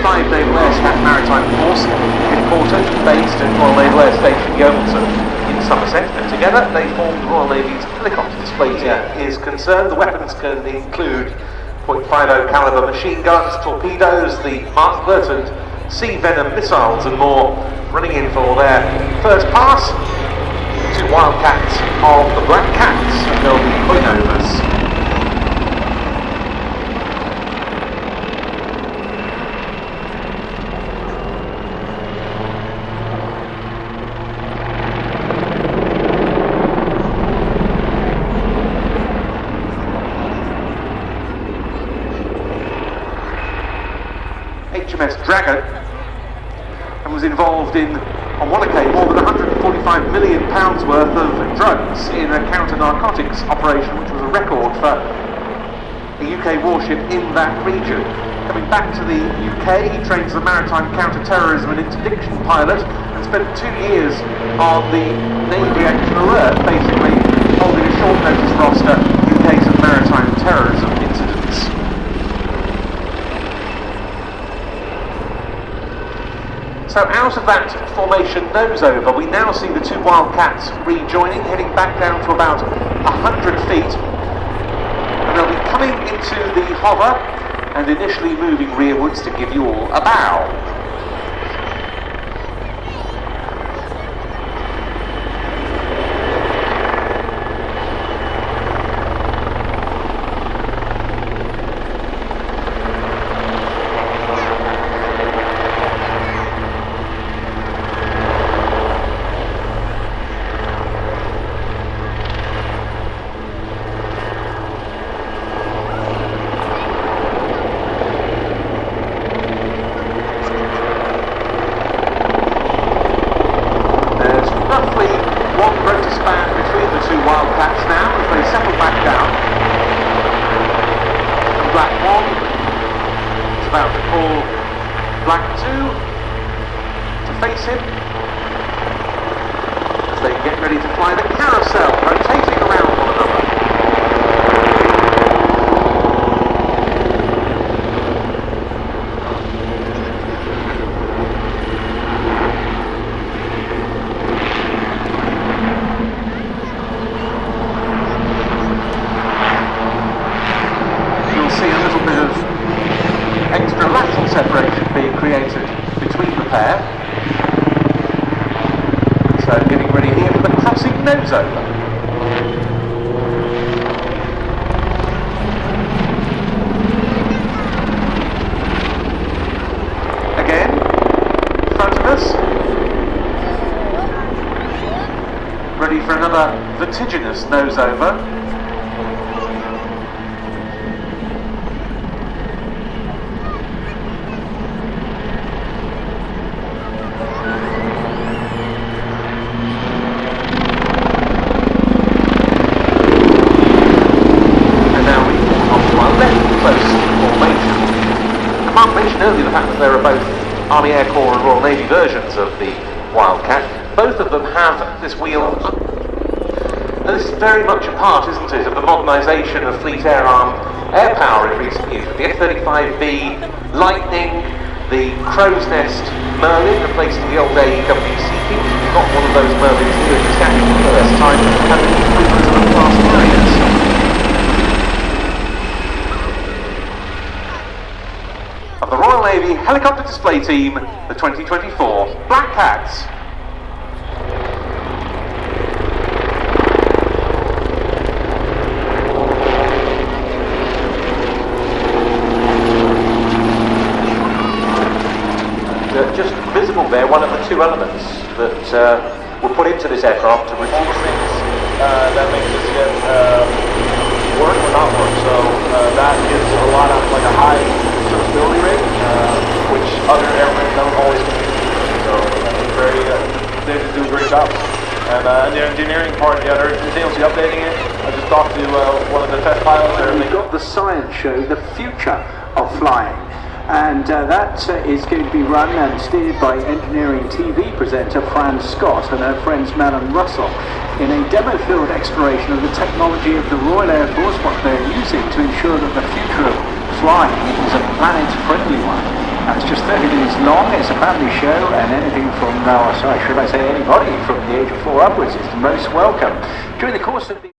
35 Naval Air Stat Maritime Force headquartered, based at Royal Naval Air Station Yeovilton in Somerset, and together they form the Royal Navy's helicopter display team. Is concerned, the weapons can include .50 caliber machine guns, torpedoes, the Mark Burton Sea Venom missiles and more, running in for their first pass. Two Wildcats of the Black Cats, and they'll be pulling overs. HMS Dragon, and was involved in, on one occasion, more than £145 million worth of drugs in a counter-narcotics operation, which was a record for a UK warship in that region. Coming back to the UK, he trains as a maritime counter-terrorism and interdiction pilot, and spent 2 years on the Navy Action Alert, basically holding a short-notice roster in case of maritime terrorism incidents. So out of that formation nose over, we now see the two Wildcats rejoining, heading back down to about 100 feet. And they'll be coming into the hover and initially moving rearwards to give you all a bow. About to call Black 2 to face him as they get ready to fly the carousel, rotating around one another. You'll see a little bit of extra lateral separation being created between the pair. So getting ready here for the crossing nose over. Again, in front of us. Ready for another vertiginous nose over. Earlier the fact that there are both Army Air Corps and Royal Navy versions of the Wildcat. Both of them have this wheel, and this is very much a part, isn't it, of the modernisation of Fleet Air Arm air power in recent years, with the F-35B Lightning, the Crow's Nest Merlin replacing the old AEW Sea King. We've got one of those Merlins here in Scotland for the first time, and the Elizabeth class carriers. The Royal Navy Helicopter Display Team, the 2024 Black Cats. Just visible there, one of the two elements that were put into this aircraft to reduce things that makes this jet work or not work. So that gives a lot of like a high serviceability rate, which other airplanes don't always compete. So they do a great job. And the engineering part, yeah, they're continuously updating it. I just talked to one of the test pilots there. We've got the science show, The Future of Flying. And that is going to be run and steered by engineering TV presenter Fran Scott and her friends Mal and Russell in a demo-filled exploration of the technology of the Royal Air Force, what they're using to ensure that the future of flying is a planet-friendly one. It's just 30 minutes long. It's a family show, and anything from, should I say anybody from the age of 4 upwards is most welcome. During the course of the